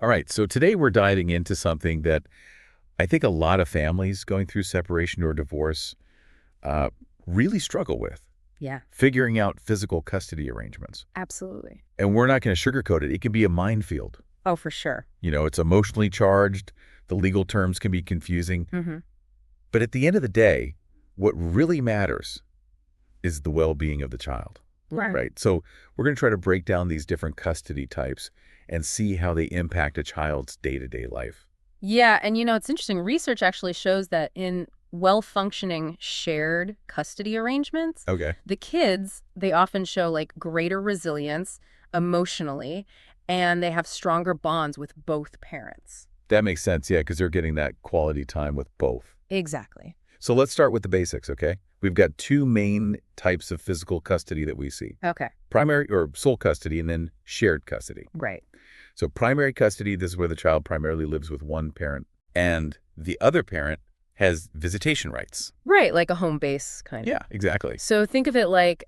All right, so today we're diving into something that I think a lot of families going through separation or divorce uh, really struggle with, Yeah, figuring out physical custody arrangements. absolutely. And we're not going to sugarcoat it. It can be a minefield. Oh, for sure. It's emotionally charged. The legal terms can be confusing. Hmm. But at the end of the day, what really matters is the well-being of the child, Right. right? So we're going to try to break down these different custody types and see how they impact a child's day-to-day life. Yeah, and it's interesting. Research actually shows that in well-functioning shared custody arrangements, Okay. the kids, they often show like greater resilience emotionally, and they have stronger bonds with both parents. That makes sense, yeah, because they're getting that quality time with both. Exactly. So let's start with the basics, okay? We've got two main types of physical custody that we see. Okay. Primary or sole custody and then shared custody. Right. So primary custody, this is where the child primarily lives with one parent and the other parent has visitation rights. Right, like a home base kind of. Yeah, exactly. So think of it like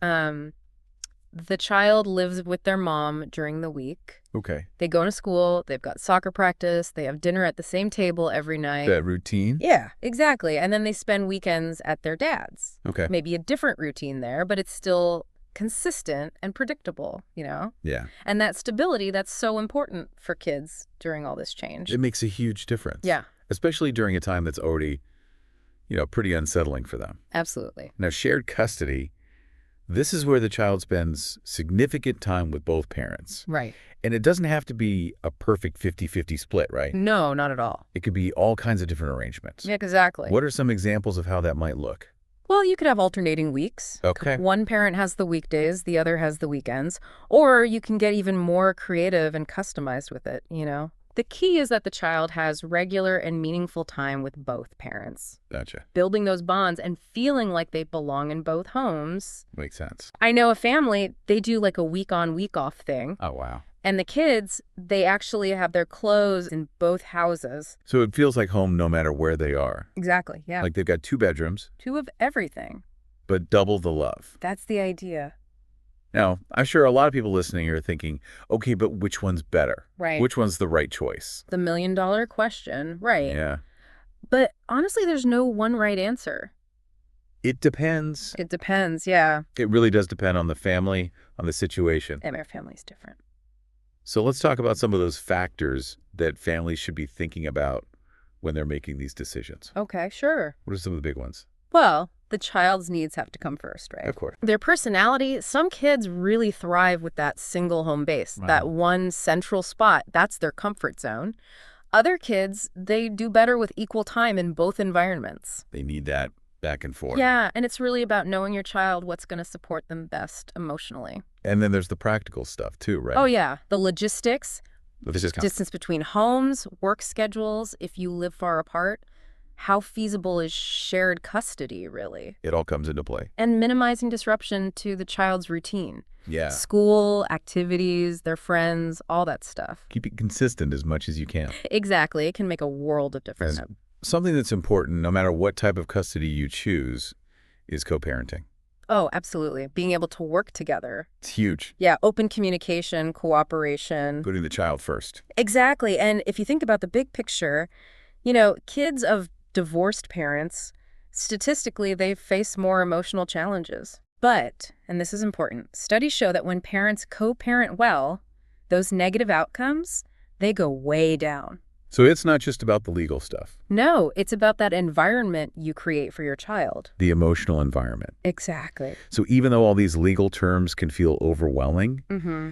the child lives with their mom during the week. Okay. They go to school, they've got soccer practice, they have dinner at the same table every night. That routine? Yeah, exactly. And then they spend weekends at their dad's. Okay. Maybe a different routine there, but it's still consistent and predictable. Yeah. And that stability, that's so important for kids during all this change. It makes a huge difference. Yeah, Especially during a time that's already, pretty unsettling for them. absolutely. Now, shared custody, this is where the child spends significant time with both parents. Right. And it doesn't have to be a perfect 50-50 split, right? No, not at all. It could be all kinds of different arrangements. Yeah, exactly. What are some examples of how that might look? Well, you could have alternating weeks. Okay. One parent has the weekdays, the other has the weekends. Or you can get even more creative and customized with it. The key is that the child has regular and meaningful time with both parents. Gotcha. Building those bonds and feeling like they belong in both homes. Makes sense. I know a family, they do like a week on, week off thing. Oh, wow. And the kids, they actually have their clothes in both houses. So it feels like home no matter where they are. Exactly, yeah. Like they've got two bedrooms, Two of everything. but double the love. That's the idea. Now, I'm sure a lot of people listening are thinking, okay, but which one's better? Right. Which one's the right choice? The $1,000,000 question, right. Yeah. But honestly, there's no one right answer. It depends. It depends, yeah. It really does depend on the family, on the situation. And our family's different. So let's talk about some of those factors that families should be thinking about when they're making these decisions. Okay, sure. What are some of the big ones? Well, the child's needs have to come first, right? Of course. Their personality, some kids really thrive with that single home base, Wow. that one central spot. That's their comfort zone. Other kids, they do better with equal time in both environments. They need that back and forth. Yeah, and it's really about knowing your child, what's going to support them best emotionally. And then there's the practical stuff too, right? Oh, yeah. The logistics, This is distance between homes, work schedules, if you live far apart. How feasible is shared custody, really? it all comes into play. And minimizing disruption to the child's routine. Yeah. School, activities, their friends, all that stuff. Keep it consistent as much as you can. Exactly. It can make a world of difference. As- Something that's important, no matter what type of custody you choose, is co-parenting. Oh, absolutely. Being able to work together. It's huge. Yeah, open communication, cooperation. Putting the child first. Exactly. And if you think about the big picture, kids of divorced parents, statistically, they face more emotional challenges. But, and this is important, studies show that when parents co-parent well, those negative outcomes, they go way down. So it's not just about the legal stuff, No, it's about that environment you create for your child. the emotional environment. Exactly. So even though all these legal terms can feel overwhelming, Mm-hmm.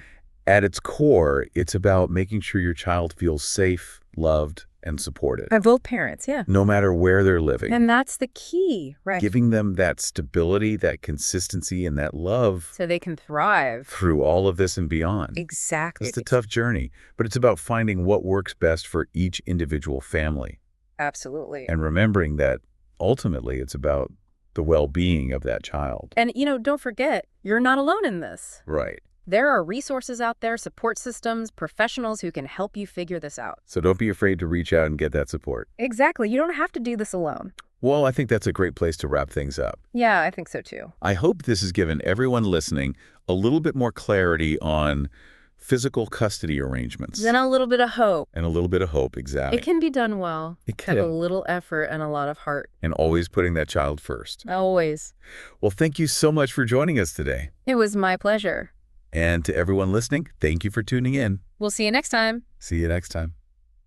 at its core, it's about making sure your child feels safe, loved, and supported, By both parents, yeah. no matter where they're living. And that's the key, right? Giving them that stability, that consistency, and that love So they can thrive. through all of this and beyond. Exactly. It's a tough journey, but it's about finding what works best for each individual family Absolutely. and remembering that ultimately it's about the well-being of that child. And, don't forget, you're not alone in this. Right. There are resources out there, support systems, professionals who can help you figure this out. So don't be afraid to reach out and get that support. Exactly. You don't have to do this alone. Well, I think that's a great place to wrap things up. Yeah, I think so too. I hope this has given everyone listening a little bit more clarity on physical custody arrangements. Then a little bit of hope. And a little bit of hope, exactly. It can be done well. It Have a can. little effort and a lot of heart. And always putting that child first. Always. Well, thank you so much for joining us today. It was my pleasure. And to everyone listening, thank you for tuning in. We'll see you next time. See you next time.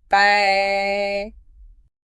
Bye.